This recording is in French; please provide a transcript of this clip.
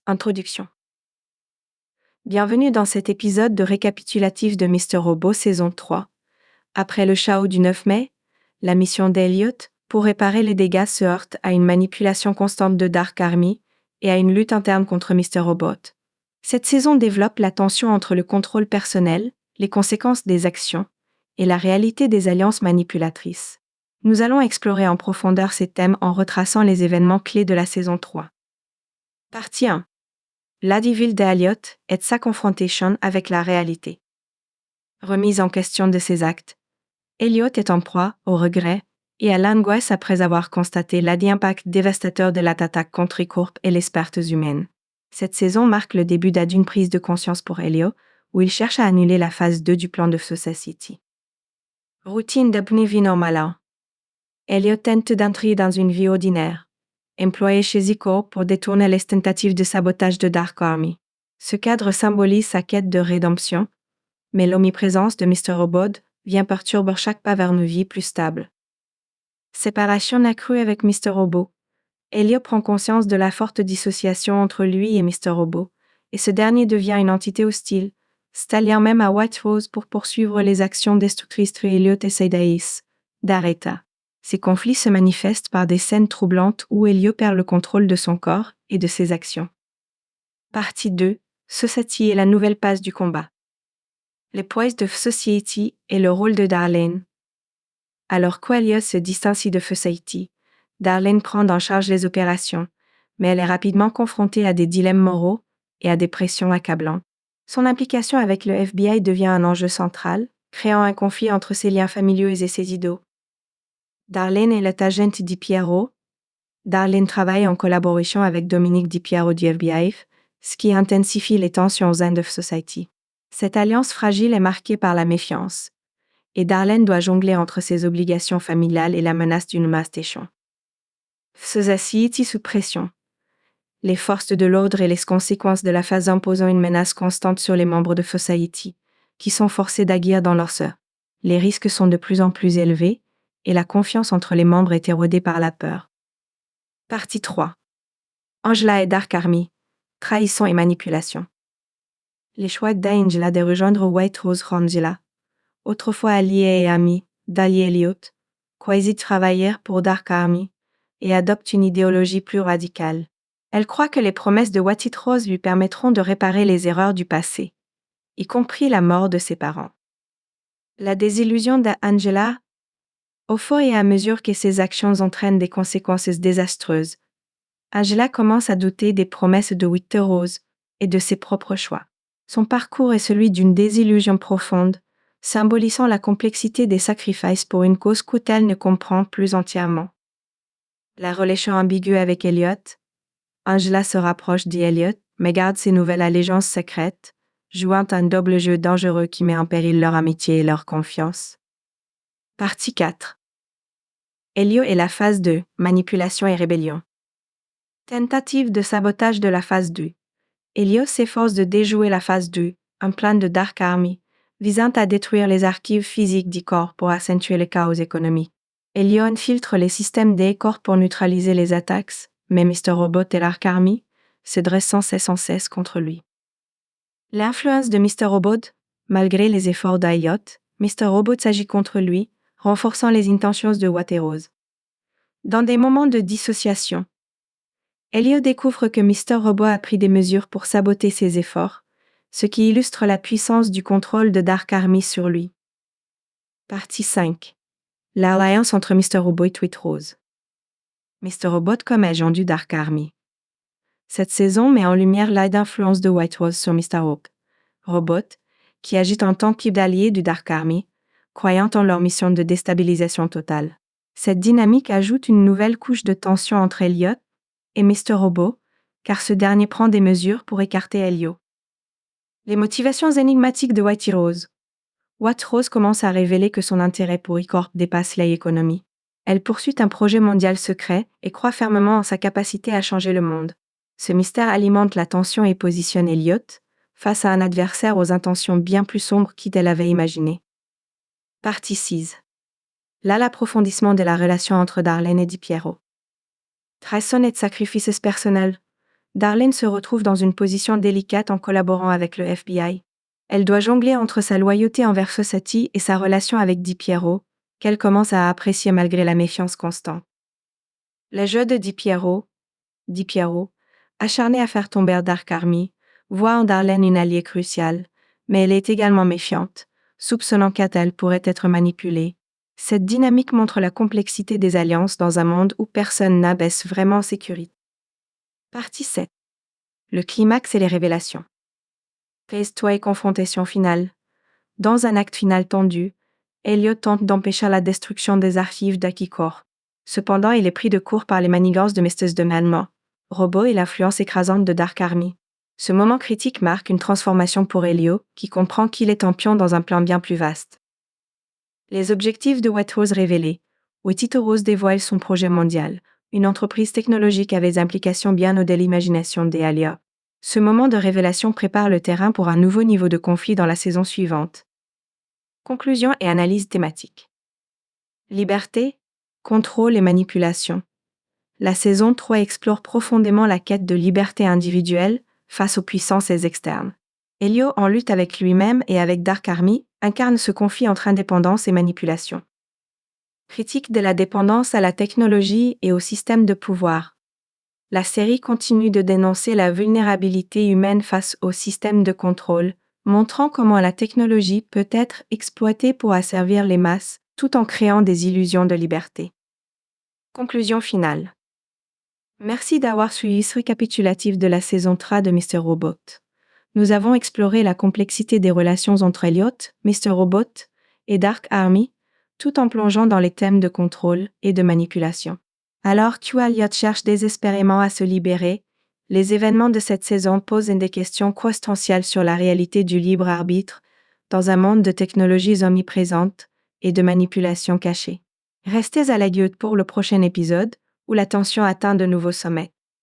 Introduction. Bienvenue dans cet épisode de récapitulatif de Mr. Robot saison 3. Après le chaos du 9 mai, la mission d'Elliot, pour réparer les dégâts, se heurte à une manipulation constante de Dark Army et à une lutte interne contre Mr. Robot. Cette saison développe la tension entre le contrôle personnel, les conséquences des actions et la réalité des alliances manipulatrices. Nous allons explorer en profondeur ces thèmes en retraçant les événements clés de la saison 3. Partie 1. L'Adiville d'Elliot et sa confrontation avec la réalité. Remise en question de ses actes. Elliot est en proie au regret et à l'angoisse après avoir constaté l'impact dévastateur de l'attaque contre Corp et les pertes humaines. Cette saison marque le début d'une prise de conscience pour Elliot, où il cherche à annuler la phase 2 du plan de Society. Routine d'une vie normale. Elliot tente d'entrer dans une vie ordinaire, employé chez Z-Corp pour détourner les tentatives de sabotage de Dark Army. Ce cadre symbolise sa quête de rédemption, mais l'omniprésence de Mr. Robot vient perturber chaque pas vers une vie plus stable. Séparation accrue avec Mr. Robot. Elliot prend conscience de la forte dissociation entre lui et Mr. Robot, et ce dernier devient une entité hostile, s'alliant même à White Rose pour poursuivre les actions destructrices de Elliot et Saidaïs, d'Areta. Ces conflits se manifestent par des scènes troublantes où Elliot perd le contrôle de son corps et de ses actions. Partie 2. Society et la nouvelle phase du combat. Les poids de Society et le rôle de Darlene. Alors qu'Elliot se distancie de Society, Darlene prend en charge les opérations, mais elle est rapidement confrontée à des dilemmes moraux et à des pressions accablantes. Son implication avec le FBI devient un enjeu central, créant un conflit entre ses liens familiaux et ses idées. Darlene est l'agent Di Piero. Darlene travaille en collaboration avec Dominique Di Piero du FBI, ce qui intensifie les tensions au sein de Society. Cette alliance fragile est marquée par la méfiance, et Darlene doit jongler entre ses obligations familiales et la menace d'une mass station. Society sous pression. Les forces de l'ordre et les conséquences de la phase imposant une menace constante sur les membres de Society, qui sont forcés d'agir dans leur sein. Les risques sont de plus en plus élevés, et la confiance entre les membres est érodée par la peur. Partie 3. Angela et Dark Army. Trahison et manipulation. Les choix d'Angela de rejoindre White Rose Angela, autrefois alliés et amis, d'Ali Elliot, quasi travaillèrent pour Dark Army, et adoptent une idéologie plus radicale. Elle croit que les promesses de White Rose lui permettront de réparer les erreurs du passé, y compris la mort de ses parents. La désillusion d'Angela, au fur et à mesure que ses actions entraînent des conséquences désastreuses, Angela commence à douter des promesses de White Rose et de ses propres choix. Son parcours est celui d'une désillusion profonde, symbolisant la complexité des sacrifices pour une cause qu'elle ne comprend plus entièrement. La relation ambiguë avec Elliot. Angela se rapproche d'Elliot, mais garde ses nouvelles allégeances secrètes, jouant un double jeu dangereux qui met en péril leur amitié et leur confiance. Partie 4. Elliot et la phase 2, manipulation et rébellion. Tentative de sabotage de la phase 2. Elliot s'efforce de déjouer la phase 2, un plan de Dark Army, visant à détruire les archives physiques d'E-Corp pour accentuer le chaos économique. Elliot infiltre les systèmes d'E-Corp pour neutraliser les attaques, mais Mr. Robot et Dark Army se dressent sans cesse contre lui. L'influence de Mr. Robot, malgré les efforts d'Elliot, Mr. Robot s'agit contre lui, renforçant les intentions de White Rose. Dans des moments de dissociation, Elliot découvre que Mr. Robot a pris des mesures pour saboter ses efforts, ce qui illustre la puissance du contrôle de Dark Army sur lui. Partie 5. L'alliance entre Mr. Robot et White Rose. Mr. Robot comme agent du Dark Army. Cette saison met en lumière l'influence de White Rose sur Mr. Robot, qui agit en tant qu'allié du Dark Army, croyant en leur mission de déstabilisation totale. Cette dynamique ajoute une nouvelle couche de tension entre Elliot et Mr. Robot, car ce dernier prend des mesures pour écarter Elliot. Les motivations énigmatiques de White Rose. White Rose commence à révéler que son intérêt pour E-Corp dépasse l'économie. Elle poursuit un projet mondial secret et croit fermement en sa capacité à changer le monde. Ce mystère alimente la tension et positionne Elliot face à un adversaire aux intentions bien plus sombres qu'elle avait imaginées. Partie 6. Là l'approfondissement de la relation entre Darlene et Di Piero. Trahison et sacrifices personnels. Darlene se retrouve dans une position délicate en collaborant avec le FBI. Elle doit jongler entre sa loyauté envers Fossati et sa relation avec Di Piero, qu'elle commence à apprécier malgré la méfiance constante. Le jeu de Di Piero, acharné à faire tomber Dark Army, voit en Darlene une alliée cruciale, mais elle est également méfiante, soupçonnant qu'elle pourrait être manipulée. Cette dynamique montre la complexité des alliances dans un monde où personne n'abaisse vraiment en sécurité. Partie 7. Le climax et les révélations. Phase 3 et confrontation finale. Dans un acte final tendu, Elliot tente d'empêcher la destruction des archives d'Akikor. Cependant, il est pris de court par les manigances de Mrs. de Manmore, Robot et l'influence écrasante de Dark Army. Ce moment critique marque une transformation pour Elliot, qui comprend qu'il est un pion dans un plan bien plus vaste. Les objectifs de White Rose révélés. White Rose dévoile son projet mondial, une entreprise technologique avec des implications bien au-delà de l'imagination d'Ealia. Ce moment de révélation prépare le terrain pour un nouveau niveau de conflit dans la saison suivante. Conclusion et analyse thématique. Liberté, contrôle et manipulation. La saison 3 explore profondément la quête de liberté individuelle face aux puissances externes. Elliot, en lutte avec lui-même et avec Dark Army, incarne ce conflit entre indépendance et manipulation. Critique de la dépendance à la technologie et au système de pouvoir. La série continue de dénoncer la vulnérabilité humaine face au système de contrôle, montrant comment la technologie peut être exploitée pour asservir les masses, tout en créant des illusions de liberté. Conclusion finale. Merci d'avoir suivi ce récapitulatif de la saison 3 de Mr. Robot. Nous avons exploré la complexité des relations entre Elliot, Mr. Robot et Dark Army, tout en plongeant dans les thèmes de contrôle et de manipulation. Alors que Elliot cherche désespérément à se libérer, les événements de cette saison posent des questions consistentielles sur la réalité du libre arbitre dans un monde de technologies omniprésentes et de manipulations cachées. Restez à l'aiguille pour le prochain épisode, où la tension atteint de nouveaux sommets.